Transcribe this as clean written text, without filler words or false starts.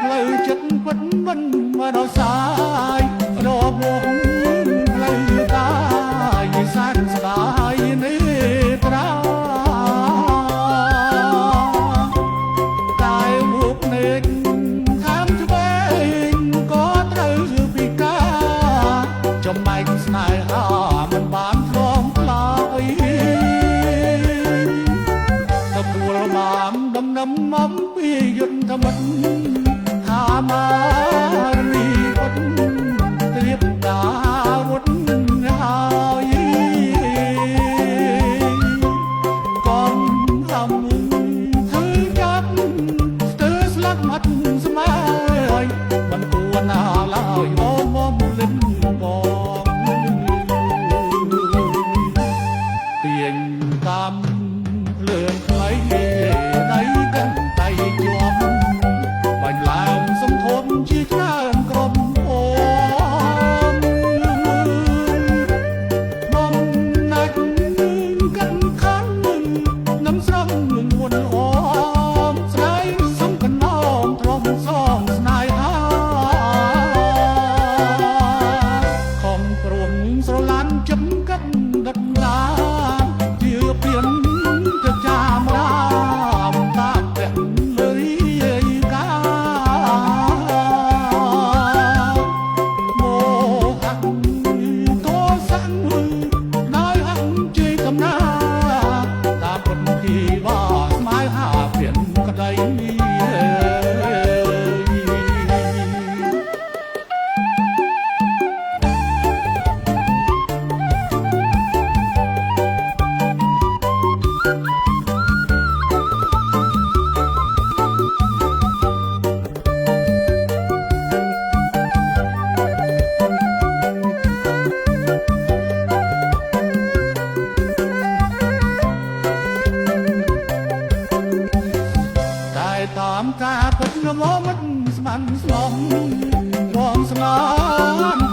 ផ្លូវចិត្តពិតមិនមកដល់សាយរកមកផ្លូវកាយសែនស្ដាយនេះត្រាតែមុខនេកខាងឆ្វេងក៏ត្រូវពិការចំណែកស្នេហាមិនបានធ្លងផ្លាយទទួលបានដំណឹមអំពីយុទ្ធមិត្តថាមារីពុតត្រៀបដាវុធហើយកងហំធ្វើចាប់ស្ទើរស្លាប់មាត់ស្មាយមិនគួរណាឡើយមកលិនបងទៀងតាមភ្លើងខ្លីដៃកាន់ដៃជាប់បាញ់ឡាមសំធំជាច្រើនក្រុមអូនណាច់កាន់ខាននឹងស្រងមុនអូមស្រីសំកណោមទ្រាំសងស្នេហាខំព្រមស្រឡាញ់ចំកាត់ដិតដាជាពៀនទៅចាំរាមតាមតែលុយកាមកហាក់តសាំងដោយហាក់ជ័យកំណាតាមពុនទីបាស្មាយហាពៀនក្ដីតាមការពិតងមមិនស្មានស្នំរងស្នា